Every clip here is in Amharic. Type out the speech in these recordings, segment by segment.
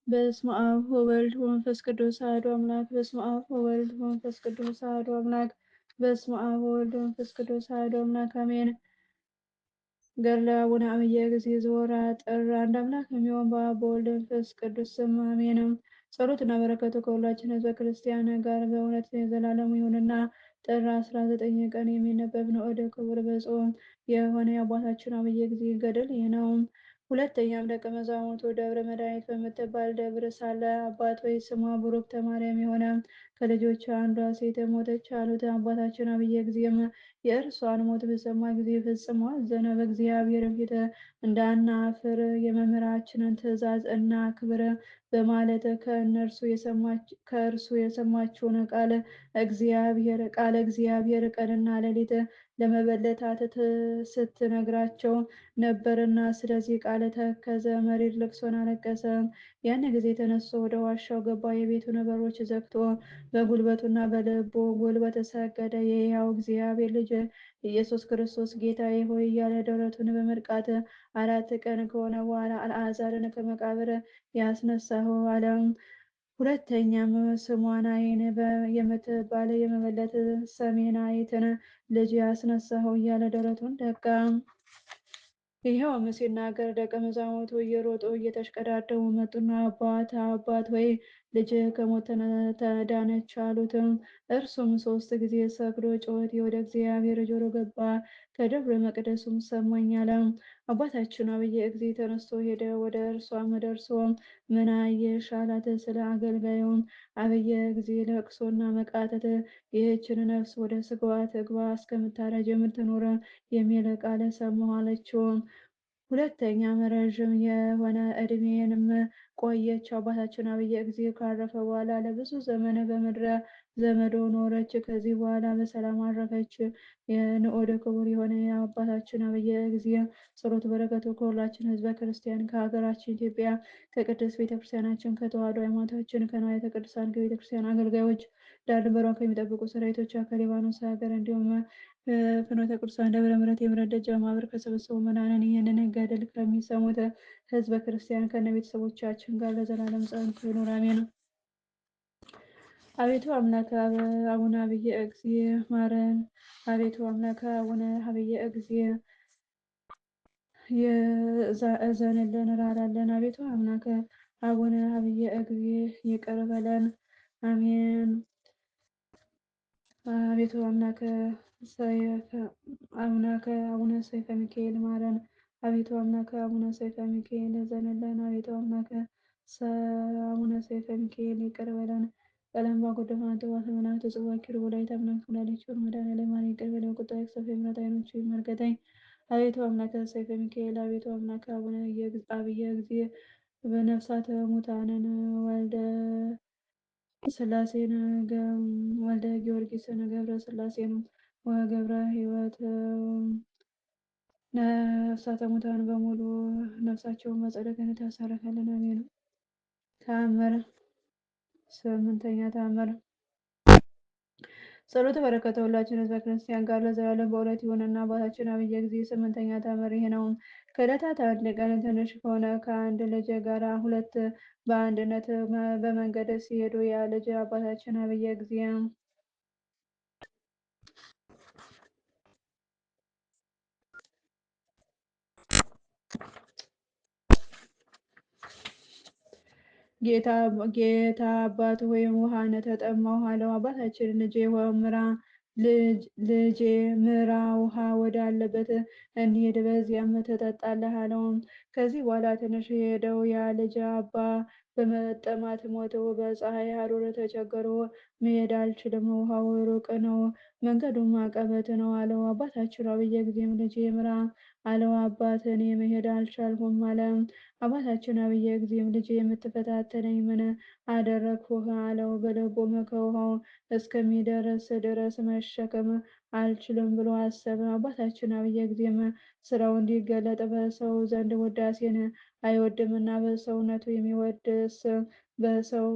በስመ አብ ወወልድ ወመንፈስ ቅዱስ አሐዱ አምላክ። በስመ አብ ወወልድ ወመንፈስ ቅዱስ አሐዱ አምላክ። በስመ አብ ወወልድ ወመንፈስ ቅዱስ አሐዱ አምላክ አሜን። ገድለ አቡነ አብየ እግዚእ ዘወርኃ ጥር። አንድ አምላክ የሚሆን በአብ በወልድ በመንፈስ ቅዱስ ስም አሜንም። ጸሎትና በረከቱ ከሁላችን ሕዝበ ክርስቲያን ጋር በእውነት የዘላለሙ ይሁንና ጥር 19 ቀን የሚነበብ ንዑድ ክቡር በጾም የሆነ የአባታችን አብየ እግዚእ ገድል ይህ ነው። ሁለተኛም ደቀ መዛሙርቱ ደብረ መድኃኒት በምትባል ደብር ሳለ አባት ወይ ስሟ ቡሩክተ ማርያም የሆነ ከልጆች አንዷ ሴት ሞተች አሉት። አባታችን አብየ እግዚእም የእርሷን ሞት በሰማ ጊዜ ፈጽሞ አዘነ። በእግዚአብሔር ፊት እንዳናፍር የመምህራችንን ትእዛዝ እናክብር በማለት ከእርሱ የሰማችውን ቃለ እግዚአብሔር ቀንና ሌሊት ለመበለታት ስትነግራቸው ነበርና፣ ስለዚህ ቃል ተከዘ፣ መሪር ልቅሶን አለቀሰ። ያን ጊዜ ተነስቶ ወደ ዋሻው ገባ። የቤቱን በሮች ዘግቶ በጉልበቱና በልቡ ጉልበት ሰገደ። የሕያው እግዚአብሔር ልጅ ኢየሱስ ክርስቶስ ጌታዬ ሆይ እያለ ደረቱን በመድቃት 4 ቀን ከሆነ በኋላ አልዓዛርን ከመቃብር ያስነሳኸው አለ። ሁለተኛም ስሟ ናይን የምትባል የመበለት ሰሜናዊትን ልጅ ያስነሳኸው እያለ ደረቱን ደቃ። ይኸውም ሲናገር ደቀ መዛሙርቱ እየሮጡ እየተሽቀዳደሙ መጡና አባት ሆይ ልጅ ከሞት ተዳነች አሉትም። እርሱም 3 ጊዜ ሰግዶ ጩኸቴ ወደ እግዚአብሔር ጆሮ ገባ፣ ከደብረ መቅደሱም ሰማኝ አለ። አባታችን አብየ እግዚእ ተነስቶ ሄደ። ወደ እርሷም ደርሶ ምን አየሽ አላት። ስለ አገልጋዩም አብየ እግዚእ ለቅሶና መቃተት ይህችን ነፍስ ወደ ስጋዋ ትግባ እስከምታረጅ የምትኖር የሚል ቃል ሰማሁ አለችው። ሁለተኛም ረዥም የሆነ ዕድሜንም ቆየች። አባታችን አብየ እግዚእ ካረፈ በኋላ ለብዙ ዘመን በምድረ ዘመዶ ኖረች። ከዚህ በኋላ በሰላም አረፈች። የንዑድ ክቡር የሆነ የአባታችን አብየ እግዚእ ጸሎት በረከቱ ከሁላችን ሕዝበ ክርስቲያን ከሀገራችን ኢትዮጵያ ከቅድስት ቤተክርስቲያናችን ከተዋሕዶ ሃይማኖታችን ከንዋየ ቅድሳት ከቤተክርስቲያን አገልጋዮች ዳር ድንበሯን ከሚጠብቁ ሰራዊቶቿ ከሊባኖስ ሀገር እንዲሁም ፍኖተ ቅዱሳን ደብረ ምሕረት የምሕረት ደጃፍ ማህበር ከሰበሰቡ ምዕመናን ይህንን ገድል ከሚሰሙት ሕዝበ ክርስቲያን ከነ ቤተሰቦቻችን ጋር ለዘላለም ጸንቶ ይኑር አሜን። አቤቱ አምላከ አቡነ አብየ እግዚእ ማረን። አቤቱ አምላከ አቡነ አብየ እግዚእ እዘንልን ራራለን። አቤቱ አምላከ አቡነ አብየ እግዚእ ይቅር በለን አሜን። አቤቱ አምላከ አቡነ ሰይፈ ሚካኤል ማረን። አቤቱ አምላከ አቡነ ሰይፈ ሚካኤል እዘንልን። አቤቱ አምላከ አቡነ ሰይፈ ሚካኤል ይቅር በለን። ቀለም ባጎደፍ አንተዋት መናት ጽዋ ኪሩ ላይ ታምናት ወላዲት ሆይ መድኃኔዓለም ማረኝ ይቅር በለን። ቁጣ ሰፊ ምሕረት ዓይኖቹ ይመልከተኝ። አቤቱ አምላከ ሰይፈ ሚካኤል አቤቱ አምላከ አቡነ አብየ እግዚእ በነፍሳተ ሙታንን ወልደ ስላሴን ወልደ ጊዮርጊስን ገብረ ስላሴን ወገብረ ሕይወት ነፍሳተ ሙታን በሙሉ ነፍሳቸውን በአጸደ ገነት ያሳርፈልን አሜን። ተአምር 8ኛ ተአምር። ጸሎተ በረከተ ሁላችን ሕዝበ ክርስቲያን ጋር ለዘላለም በእውነት ይሁንና አባታችን አብየ እግዚእ 8ኛ ተአምር ይህ ነው። ከዕለታት አንድ ቀን ትንሽ ከሆነ ከአንድ ልጅ ጋር ሁለት በአንድነት በመንገድ ሲሄዱ ያ ልጅ አባታችን አብየ እግዚእ ጌታ አባት ወይም ውሃን ተጠማሁ አለው። አባታችን ልጄ ምራ ውሃ ወዳለበት እንሂድ በዚያም ትጠጣለህ አለው። ከዚህ በኋላ ትንሽ ሄደው ያ ልጅ አባ በመጠማት ሞተው በፀሐይ ሐሩር ተቸገሩ። መሄድ አልችልም፣ ውሃው ሩቅ ነው፣ መንገዱም አቀበት ነው አለው። አባታችን አብየ እግዚእም ልጄ ምራ አለው። አባት እኔ መሄድ አልቻልሁም አለ። አባታችን አብየ እግዚእም ልጄ የምትፈታተነኝ ምን አደረግሁህ አለው። በልቡም ከውሃው እስከሚደርስ ድረስ መሸከም አልችልም ብሎ አሰበ። አባታችን አብየ እግዚእም ስራው እንዲገለጥ በሰው ዘንድ ውዳሴን አይወድምና በሰውነቱ የሚወደስ በሰው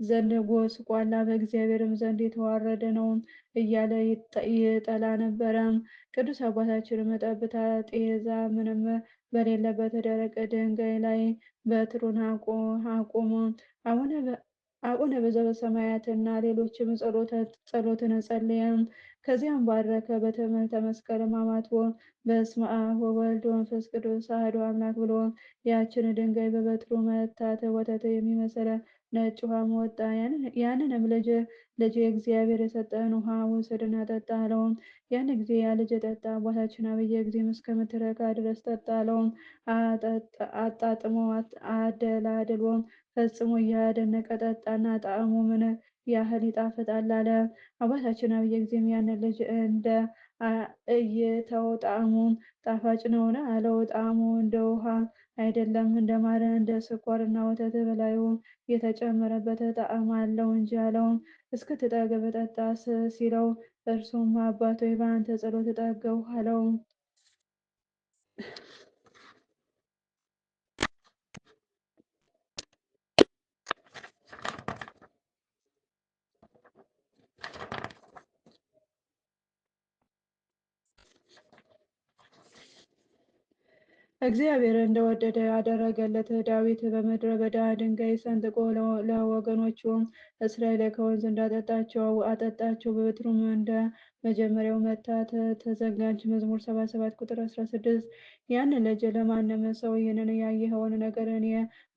ዘንድ ጎስቋላ በእግዚአብሔርም ዘንድ የተዋረደ ነው እያለ ይጠላ ነበረ። ቅዱስ አባታችን ጠብታ ጤዛ ምንም በሌለበት ደረቅ ድንጋይ ላይ በትሩን አቁሞ አቡነ በዘበሰማያትና ሌሎችም ጸሎትን ጸለየ። ከዚያም ባረከ። በትምህርተ መስቀልም አማትቦ በስመ አብ ወወልድ ወመንፈስ ቅዱስ አሐዱ አምላክ ብሎ ያችን ድንጋይ በበትሩ መታት። ወተት የሚመስል ነጭ ውሃም ወጣ። ያንንም ልጅ እግዚአብሔር የሰጠህን ውሃ ውሰድና ጠጣ አለው። ያን ጊዜ ያ ልጅ ጠጣ። አባታችን አብየ ጊዜም እስከምትረካ ድረስ ጠጣ አለው። አጣጥሞ አደላድሎ ፈጽሞ እያደነቀ ጠጣና ጣዕሙ ምን ያህል ይጣፍጣል አለ። አባታችን አብየ ጊዜም ያንን ልጅ እንደ እይታው ጣዕሙ ጣፋጭ ነውን አለው። ጣዕሙ እንደ ውሃ አይደለም፣ እንደ ማር እንደ ስኳርና ወተት በላዩ የተጨመረበት ጣዕም አለው እንጂ አለው። እስክትጠግብ ጠጣ ሲለው እርሱም አባት ሆይ በአንተ ጸሎት ጠገብሁ አለው። እግዚአብሔር እንደወደደ ያደረገለት። ዳዊት በምድረ በዳ ድንጋይ ሰንጥቆ ለወገኖቹ እስራኤል ከወንዝ እንዳጠጣቸው አጠጣቸው። በበትሩም እንደ መጀመሪያው መታት ተዘጋጅ። መዝሙር 77 ቁጥር 16። ያን ልጅ ለማንም ሰው ይህንን ያየኸውን ነገር እኔ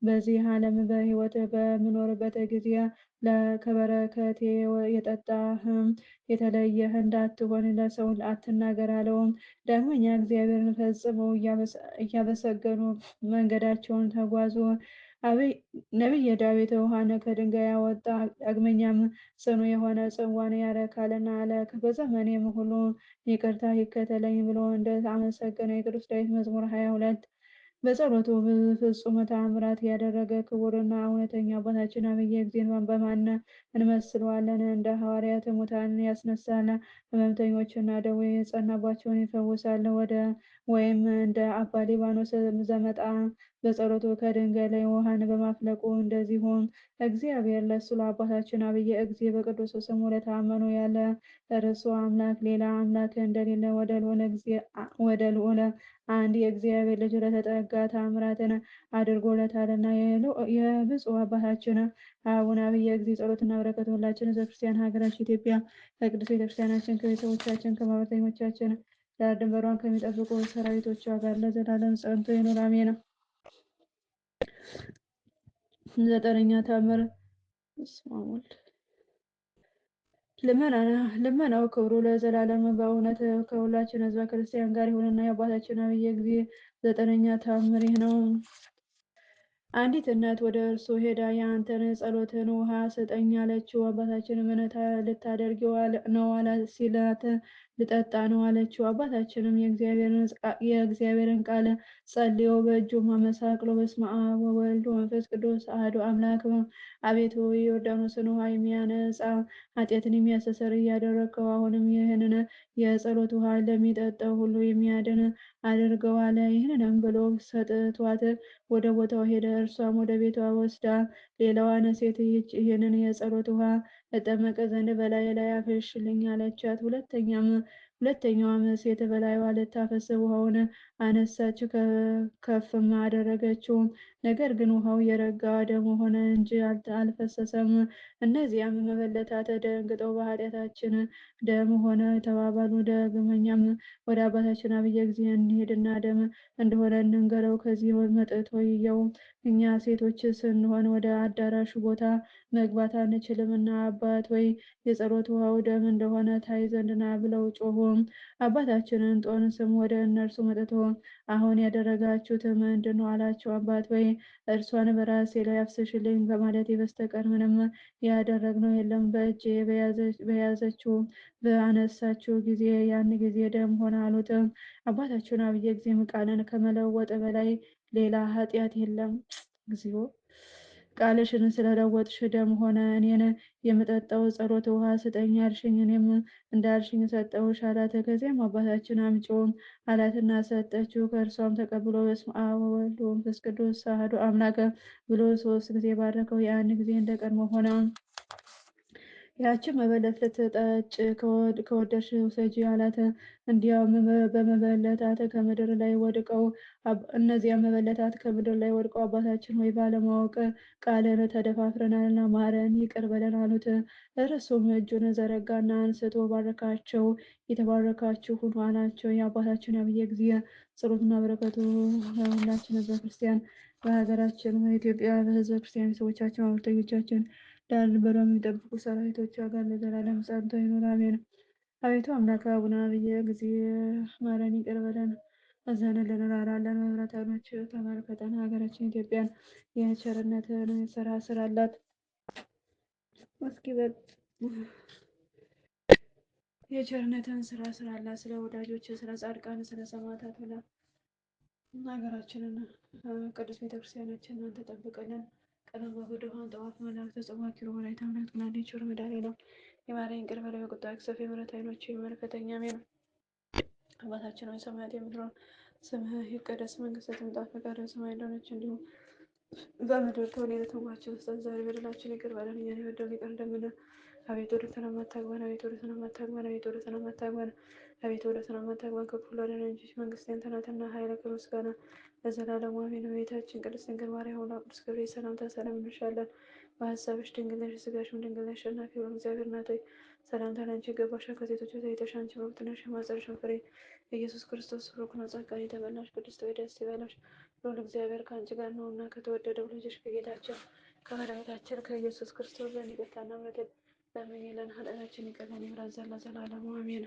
በዚህ ዓለም በሕይወት በምኖርበት ጊዜ ከበረከቴ የጠጣህም የተለየህ እንዳትሆን ለሰው አትናገር አለውም። ዳግመኛ እግዚአብሔርን ፈጽመው እያመሰገኑ መንገዳቸውን ተጓዙ። ነቢየ ዳዊት ውሃን ከድንጋይ አወጣ። ዳግመኛም ጽኑ የሆነ ጽዋን ያረካልና አለ። በዘመኔም ሁሉ ይቅርታ ይከተለኝ ብሎ እንደ አመሰገነ የቅዱስ ዳዊት መዝሙር 22። በጸሎቱ ፍጹም ተአምራት ያደረገ ክቡርና እውነተኛ አባታችን አብየ እግዚእን በማን እንመስለዋለን? እንደ ሐዋርያት ሙታንን ያስነሳል፣ ሕመምተኞችና ደዌ የጸናባቸውን ይፈውሳል። ወይም እንደ አባ ሊባኖስ ዘመጣ በጸሎቱ ከድንጋይ ላይ ውሃን በማፍለቁ እንደዚሁም እግዚአብሔር ለእሱ ለአባታችን አብየ እግዚእ በቅዱስ ስሙ ለታመኑ ያለ እርሱ አምላክ ሌላ አምላክ እንደሌለ ወደ ልዑለ አንድ የእግዚአብሔር ልጅ ለተጠጋ ታምራትን አድርጎለታልና። የብፁዕ አባታችን አቡነ አብየ እግዚእ ጸሎትና በረከት ሁላችን ሕዝበ ክርስቲያን ሀገራችን ኢትዮጵያ ከቅዱስ ቤተክርስቲያናችን ከቤተሰቦቻችን ከማኅበረተኞቻችን ዳር ድንበሯን ከሚጠብቁ ሰራዊቶቿ ጋር ለዘላለም ጸንቶ ይኑር አሜን። ዘጠነኛ ተአምር ልመናው ክብሩ ለዘላለም በእውነት ከሁላችን ሕዝበ ክርስቲያን ጋር ይሁንና የአባታችን አብየ እግዚእ ዘጠነኛ ተአምር ይህ ነው። አንዲት እናት ወደ እርሱ ሄዳ የአንተን ጸሎትን ውሃ ስጠኝ አለችው። አባታችን ምን ልታደርጊው ነው ሲላት ልጠጣ ነው አለችው። አባታችንም የእግዚአብሔርን ቃል ጸልዮ በእጁም አመሳቅሎ በስመ አብ ወወልድ ወመንፈስ ቅዱስ አሐዱ አምላክ አቤቱ የዮርዳኖስን ውሃ የሚያነጻ ኃጢአትን የሚያስተሰርይ እያደረግከው አሁንም ይህንን የጸሎት ውሃ ለሚጠጣው ሁሉ የሚያድን አድርገው አለ። ይህንንም ብሎ ሰጥቷት ወደ ቦታው ሄደ። እርሷም ወደ ቤቷ ወስዳ ሌላዋን ሴት ይህንን የጸሎት ውሃ እጠመቅ ዘንድ በላይ ላይ አፍስሽልኝ አለቻት። ሁለተኛዋም ሴት በላይዋ ልታፈስ ውሃውን አነሳች፣ ከፍም አደረገችው። ነገር ግን ውሃው የረጋ ደም ሆነ እንጂ አልፈሰሰም። እነዚያም መበለታት ደንግጠው በኃጢአታችን ደም ሆነ ተባባሉ። ዳግመኛም ወደ አባታችን አብየ እግዚእ እንሂድና ደም እንደሆነ እንንገረው፣ ከዚህ መጥቶ ይየው። እኛ ሴቶች ስንሆን ወደ አዳራሹ ቦታ መግባት አንችልምና አባት ወይ የጸሎት ውሃው ደም እንደሆነ ታይ ዘንድና ብለው ጮሁ። አባታችን እንጦንስም ወደ እነርሱ መጥቶ አሁን ያደረጋችሁት ምንድን ነው አላቸው። አባት ወይ እርሷን በራሴ ላይ አፍስሽልኝ ከማለቴ በስተቀር ምንም ያደረግነው የለም። በእጄ በያዘችው በአነሳችው ጊዜ ያን ጊዜ ደም ሆነ አሉት። አባታችን አብየ እግዚእም ቃልን ከመለወጥ በላይ ሌላ ኃጢአት የለም። እግዚኦ ቃልሽን ስለለወጥሽ ደም ሆነ። እኔን የምጠጣው ጸሎት ውሃ ስጠኝ አልሽኝ፣ እኔም እንዳልሽኝ ሰጠሁሽ አላት። ከዚያም አባታችን አምጪው አላትና ሰጠችው። ከእርሷም ተቀብሎ በስመ አብ ወወልድ ወመንፈስ ቅዱስ አሐዱ አምላክ ብሎ 3 ጊዜ ባረከው። ያን ጊዜ እንደ ቀድሞ ሆነ። ያችም መበለት ልትጠጭ ከወደድሽ ውሰጂ አላት። እንዲያውም በመበለታት ከምድር ላይ ወድቀው እነዚያ መበለታት ከምድር ላይ ወድቀው አባታችን ሆይ ባለማወቅ ቃልን ተደፋፍረናልና ማረን፣ ይቅር በለን አሉት። እርሱም እጁን ዘረጋና አንስቶ ባረካቸው። የተባረካችሁ ሁኑ አላቸው። የአባታችን አብየ ጊዜ ጸሎትና በረከቱ ለሁላችን ህዝበ ክርስቲያን በሀገራችን በኢትዮጵያ በህዝበ ክርስቲያን ቤተሰቦቻችን አብርተኞቻችን ዳር የሚጠብቁ ሰራዊቶች ጋር ለዘላለም ጸንቶ ይኑር አሜን። አቤቱ አምላክ አቡነ አብየ ጊዜ ማረን፣ ይቅር በለን፣ አዘንልን፣ ራራለን፣ በምሕረት ዓይኖች ተመልከተን። ሀገራችን ኢትዮጵያን የቸርነትን ስራ ስራላት። እስኪ በል የቸርነትን ስራ ስራላት። ስለ ወዳጆች፣ ስለ ጻድቃን፣ ስለ ሰማዕታት ብላ ሀገራችንን ቅዱስ ቤተክርስቲያናችን አንተ ጠብቅልን። ቀለም በጉድ ውሃን ጠዋፍ መላእክት ተጽዋ ኪሮ በላይ ተምረት ምናኔ ቸር መዳኔ ነው። የማረኝ ይቅር በለኝ በቁጣ ክሰፍ የምሕረት ዓይኖች ይመልከተኝ አሜን። አባታችን ሆይ ሰማያት የምትኖር ስምህ ይቀደስ፣ መንግስትህ ትምጣ፣ ፈቃድህ በሰማይ እንደሆነች እንዲሁም በምድር ትሁን። የዕለት ምግባችንን ስጠን ዛሬ፣ በደላችንን ይቅር በለን እኛን የበደሉንን ይቅር እንደምንል። አቤቱ ወደ ፈተና አታግባን፣ አቤቱ ወደ ፈተና አታግባን፣ አቤቱ ወደ ፈተና አታግባን፣ አቤቱ ወደ ፈተና አታግባን፣ ከክፉ ሁሉ አድነን እንጂ መንግስት ያንተ ናትና፣ ኃይል፣ ክብር፣ ምስጋና ለዘላለሙ አሜን። እመቤታችን ቅድስት ድንግል ማርያም ሆይ ቅዱስ ገብርኤል ሰላምታ ሰላም እንልሻለን። በሀሳብሽ ድንግል ነሽ፣ በሥጋሽም ድንግል ነሽ። አሸናፊ የሆነ እግዚአብሔር እናት ሆይ ሰላምታ ላንቺ ይገባሻል። ከሴቶች ተለይተሽ አንቺ ብሩክት ነሽ፣ የማኅፀንሽ ፍሬ ኢየሱስ ክርስቶስ ብሩክ ነው። ጸጋን የተመላሽ ቅድስት ሆይ ደስ ይበልሽ፣ ልዑል እግዚአብሔር ከአንቺ ጋር ነውና ከተወደደው ልጅሽ ከጌታችን ከመድኃኒታችን ከኢየሱስ ክርስቶስ ዘንድ ይቅርታና ምሕረትን ለምኝልን፣ ኃጢአታችንን ይቅር ይለን ዘንድ ለዘላለሙ አሜን።